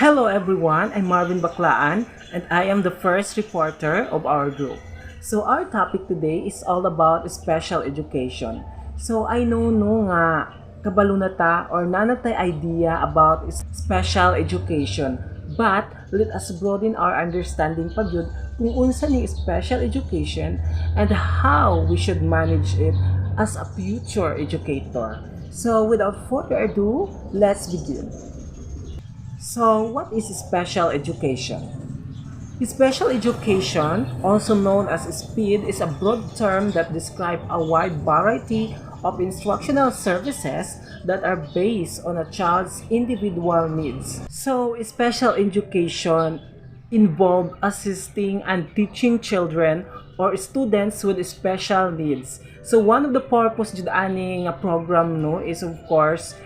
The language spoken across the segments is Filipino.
Hello everyone, I'm Marvin Baclaan and I am the first reporter of our group. So our topic today is all about special education. So I know no nga kabalo na ta or nanatay idea about special education. But let us broaden our understanding pagyud kung unsa ni special education and how we should manage it as a future educator. So without further ado, let's begin. So, what is special education? Special education, also known as SPED, is a broad term that describes a wide variety of instructional services that are based on a child's individual needs. So, special education involve assisting and teaching children or students with special needs. So, one of the purpose jud ani nga program no is of course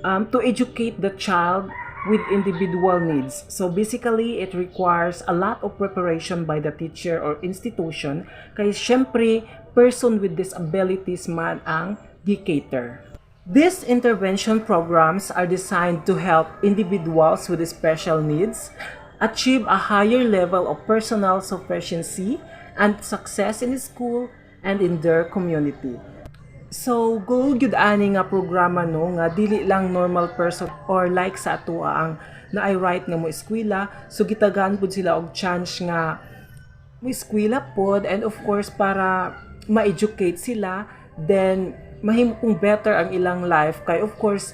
to educate the child with individual needs. So basically, it requires a lot of preparation by the teacher or institution kay syempre person with disabilities man ang gi-cater. These intervention programs are designed to help individuals with special needs achieve a higher level of personal sufficiency and success in school and in their community. So, goal gyud ani nga programa no nga dili lang normal person or like sa atoa ang naay right nga mo eskwela, so gitagaan pud sila og chance nga mo eskwela pod and of course para ma-educate sila, then mahimo kung better ang ilang life kay of course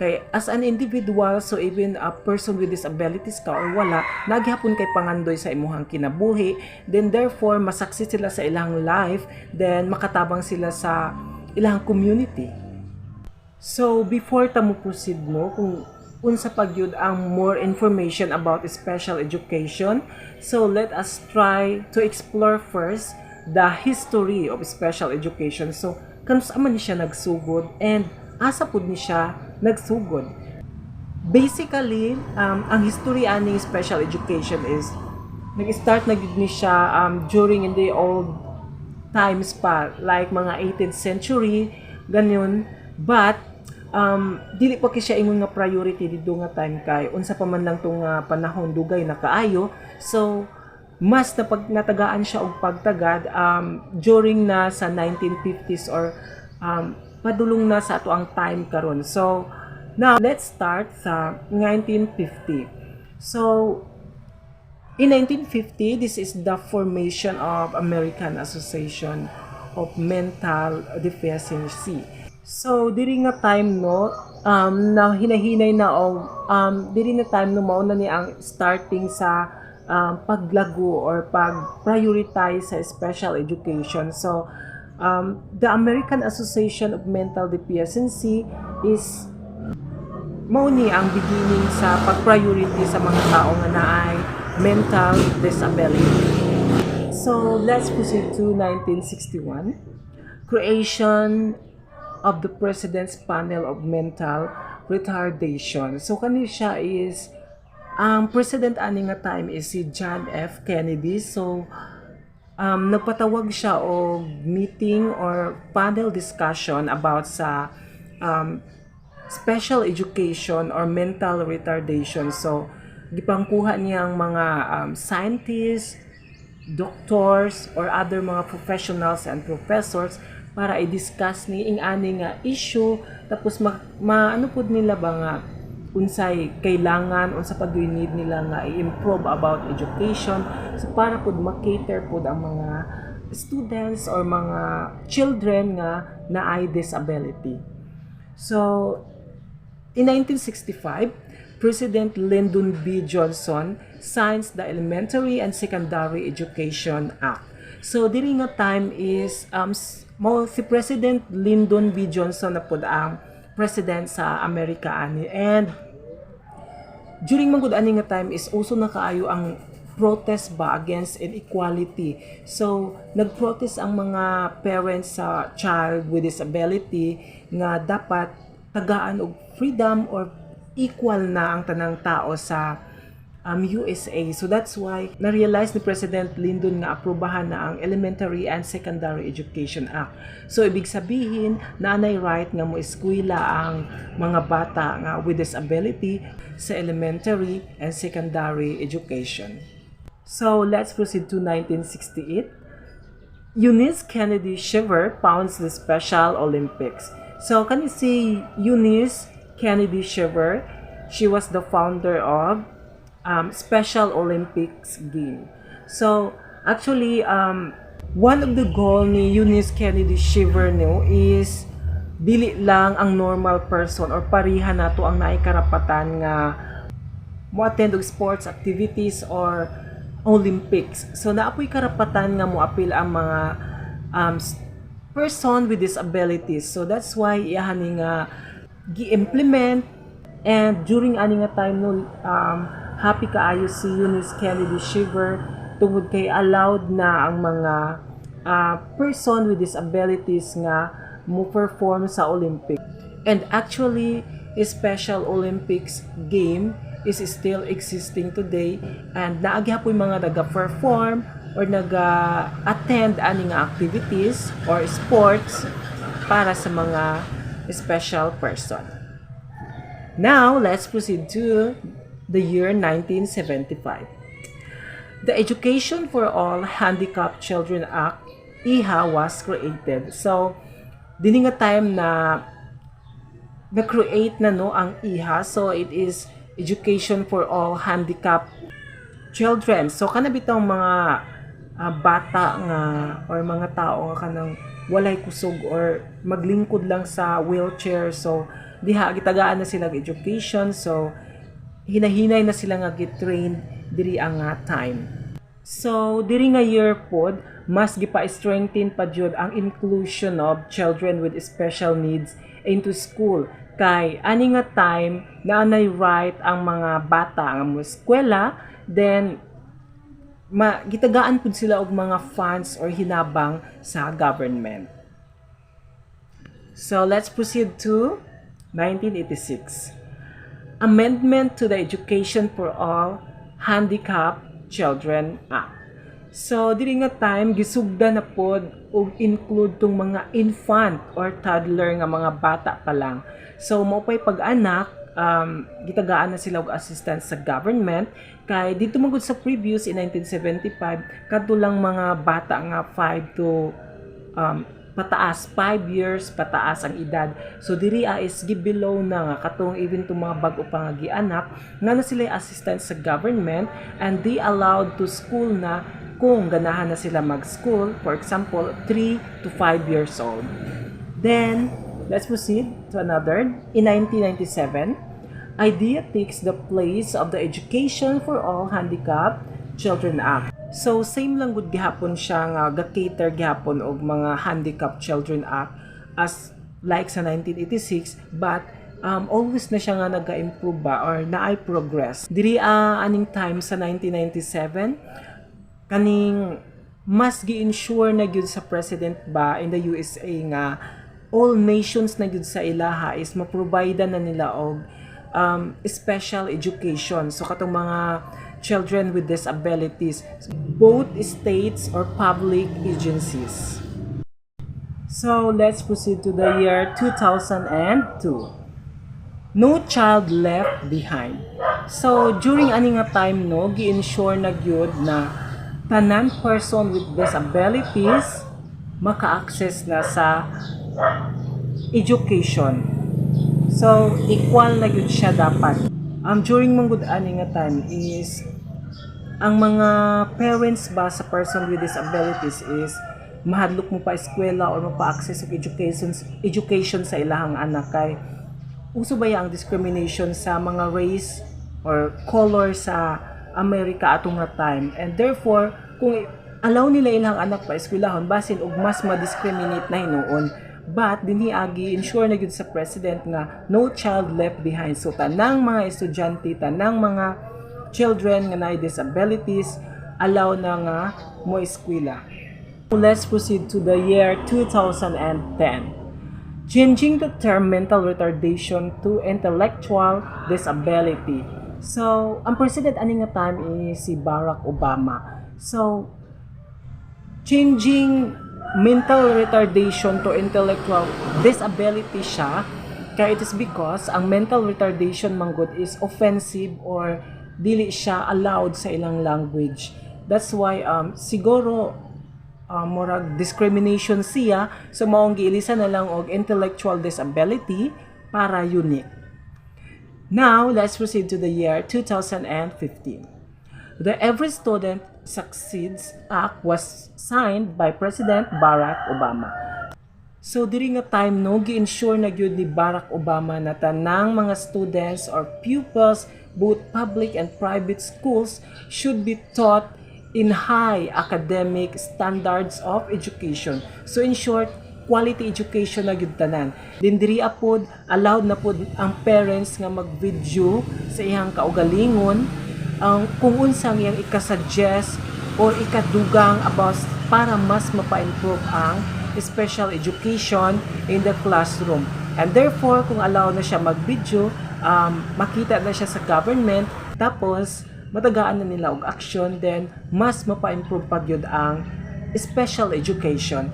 kay as an individual, so even a person with disabilities ka or wala, naghapon kay pangandoy sa imuhang kinabuhi, then therefore masaksit sila sa ilang life, then makatabang sila sa ilang community. So before ta mo proceed no kung unsa pagyud ang more information about special education, so let us try to explore first the history of special education. So kanus man ni siya nagsugod and asa pud ni siya nagsugod. Basically, ang history ani special education is nag-start na gid ni siya during in the old times pa, like mga 18th century, ganyan. But, dili pa siya ingon nga priority dito nga time kay unsa pa man lang tong panahon dugay na kaayo. So, mas natagaan siya og pagtagad during na sa 1950s or padulong na sa ato ang time karon. So, now, let's start sa 1950. So, in 1950, this is the formation of American Association of Mental Deficiency. So, diri nga time no, na hinahinay na og diri na time no mao na ni ang starting sa paglago or pag-prioritize sa special education. So, the American Association of Mental Deficiency is mao ni ang beginning sa pag-priority sa mga tao nga naay mental disability. So, let's proceed to 1961. Creation of the President's Panel of Mental Retardation. So, kani siya is, ang president ani nga time is si John F. Kennedy. So, nagpatawag siya o meeting or panel discussion about sa special education or mental retardation. So, gipangkuha niyang mga scientists, doctors, or other mga professionals and professors para i-discuss ni ing ani nga issue, tapos ano pud nila ba nga unsay kailangan, unsa pag need nila nga i-improve about education, so para pud ma-cater pud ang mga students or mga children nga naay disability. So, in 1965, President Lyndon B. Johnson signs the Elementary and Secondary Education Act. So, diri nga time is, si President Lyndon B. Johnson na po ang president sa Amerika ani. And during manggod ani nga time is also nakaayo ang protest ba against inequality. So, nag-protest ang mga parents sa child with disability nga dapat tagaan og freedom or equal na ang tanang tao sa USA. So that's why na-realize ni President Lyndon nga aprobahan na ang Elementary and Secondary Education Act. So ibig sabihin na anay right nga mo eskwela ang mga bata nga with disability sa elementary and secondary education. So let's proceed to 1968. Eunice Kennedy Shriver founds the Special Olympics. So can you see Eunice Kennedy Shriver? She was the founder of Special Olympics game. So actually one of the goal ni Eunice Kennedy Shriver no is dili lang ang normal person or pariha nato ang naay karapatan nga mo attend og sports activities or Olympics. So naapoy karapatan nga mo apil ang mga person with disabilities. So that's why iyahan nga gi-implement, and during ani nga time no happy kaayo si Eunice Kennedy Shriver tungod kay allowed na ang mga person with disabilities nga mo perform sa Olympic. And actually, Special Olympics game is still existing today, and naagyapoy mga naga-perform or naga-attend ani nga activities or sports para sa mga special person. Now, let's proceed to the year 1975. The Education for All Handicapped Children Act, IHA, was created. So, dini nga time na na-create na no ang IHA. So, it is Education for All Handicapped Children. So, kanabitang mga bata nga or mga tao nga kanang walay kusog or maglingkod lang sa wheelchair. So, diha gitagaan na sila education. So, hinahinay na sila nga gitrain diri ang time. So diri nga year pod mas gipa-strengthen pa jud ang inclusion of children with special needs into school, kay ani nga time na anay right ang mga bata nga mo eskwela, then gitagaan pud sila og mga funds or hinabang sa government. So let's proceed to 1986. Amendment to the Education for All Handicapped Children Act. So diri nga time gisugda na pod og include tong mga infant or toddler nga mga bata pa lang. So mao pay pag-anak, gitagaan na sila og assistance sa government, kay dito magud sa previous in 1975 kadto lang mga bata nga 5 to pataas, 5 years pataas ang edad. So diri is below na nga katong even to mga bag-o pa nga gianak nga na sila assistance sa government, and they allowed to school na kung ganahan na sila mag-school, for example 3 to 5 years old. Then let's proceed to another. In 1997, IDEA takes the place of the Education for All Handicapped Children Act. So same lang gud gihapon siya nga ga-cater gihapon og mga Handicapped Children Act as like sa 1986, but always na siya nga naga-improve ba or naay progress. Diri aning time sa 1997 kaning mas gi-ensure na gyud sa president ba in the USA nga all nations na gyud sa ilaha is ma-provide na nila og special education. So katong mga children with disabilities, both states or public agencies. So let's proceed to the year 2002. No Child Left Behind. So during ani nga time no, gi-ensure na gyud na tanan person with disabilities maka-access na sa education. So equal na gyud siya dapat. During manggod ani nga time is ang mga parents ba sa person with disabilities is mahadlok mo pa eskwela or mapa-access og education sa ilahang anak, kay uso ba ang discrimination sa mga race or color sa Amerika atong nga time, and therefore kung allow nila ilang anak pa eskwelahon basin og mas ma-discriminate na hinuon. But dinhi agi ensure na gyud sa president nga no child left behind. So tanang mga estudyante, tanang mga children nga naay disabilities allow na nga mo eskwela. Let's proceed to the year 2010. Changing the term mental retardation to intellectual disability. So, ang president ani nga time is si Barack Obama. So, changing mental retardation to intellectual disability siya, kaya it is because ang mental retardation manggod is offensive or dili siya allowed sa ilang language. That's why siguro murag discrimination siya, so maong giilisa na lang og intellectual disability para unique. Now, let's proceed to the year 2015. The Every Student Succeeds Act was signed by President Barack Obama. So, diri nga time no, gi-ensure na gyud ni Barack Obama na tanang mga students or pupils, both public and private schools, should be taught in high academic standards of education. So, in short, quality education na gyud tanan. Din diri apod allowed na pod ang parents nga mag-video sa iyang kaugalingon ang kung unsang iyang ikasuggest or ikadugang about para mas mapa-improve ang special education in the classroom. And therefore, kung allow na siya mag-video, makita na siya sa government, tapos matagaan na nila og action, then mas mapa-improve pa gyud ang special education.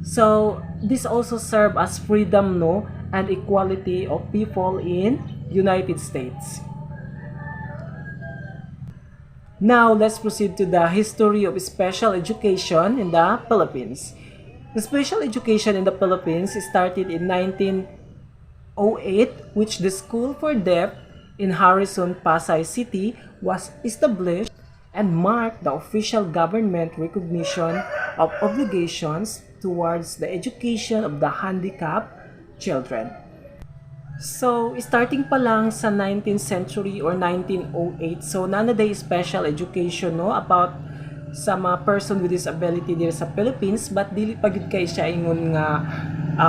So, this also serve as freedom no and equality of people in United States. Now, let's proceed to the history of special education in the Philippines. The special education in the Philippines started in 1908, which the School for Deaf in Harrison, Pasay City was established and marked the official government recognition of obligations towards the education of the handicapped children. So, starting pa lang sa 19th century or 1908, so nanaday special education no about sa mga person with disability dito sa Philippines, but dili pa gid kay siya ingon nga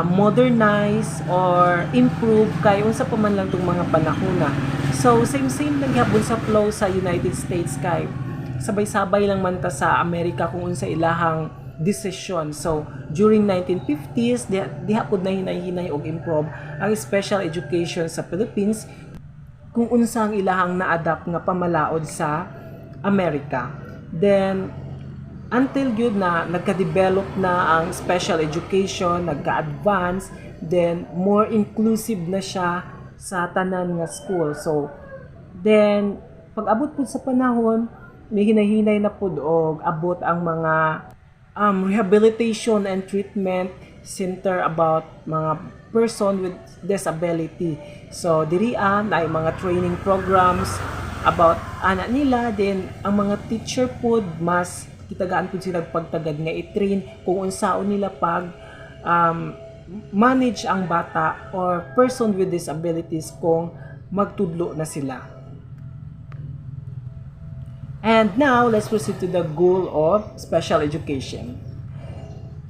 modernize or improve kay unsa pa man lang tong mga panahona. So, same lang gyapon sa flow sa United States kay sabay-sabay lang man ta sa Amerika kung unsa ilahang decision. So, during 1950s, diha pod na hinay-hinay og improve ang special education sa Philippines kung unsa ang ilahang na-adapt nga pamalaod sa Amerika. Then, until yun na nagka-develop na ang special education, nagka-advance, then more inclusive na siya sa tanan nga school. So, then, pag abot po sa panahon, may hinay-hinay na po og abot ang mga rehabilitation and treatment center about mga person with disability. So, dirian ay mga training programs about anak nila, then ang mga teacher po mas kitagaan po sila pagtagad nga i-train kung unsaon nila pag manage ang bata or person with disabilities kung magtudlo na sila. And now, let's proceed to the goal of special education.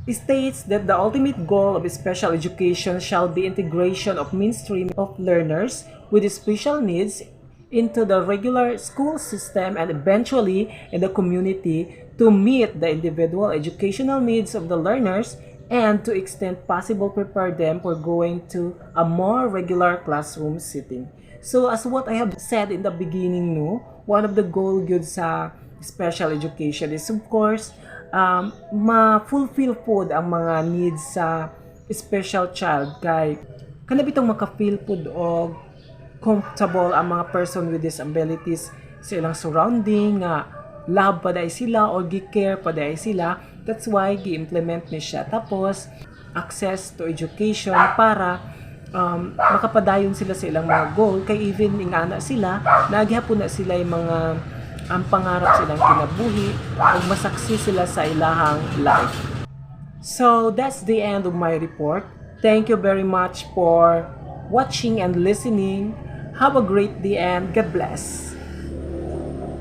It states that the ultimate goal of special education shall be integration of mainstream of learners with special needs into the regular school system and eventually in the community to meet the individual educational needs of the learners and to extent possible prepare them for going to a more regular classroom setting. So as what I have said in the beginning, no, one of the goal good sa special education is of course ma-fulfill po ang mga needs sa special child kay kanabitong maka-feel po og comfortable ang mga person with disabilities sa ilang surrounding nga love pa dahil sila or gi-care pa dahil sila. That's why gi-implement ni siya. Tapos access to education para makapadayon sila sa ilang mga goal kay even ingana sila naghihapon na sila yung mga ang pangarap silang kinabuhi ug masaksi sila sa ilahang life. So that's the end of my report. Thank you very much for watching and listening. Have a great day and God bless.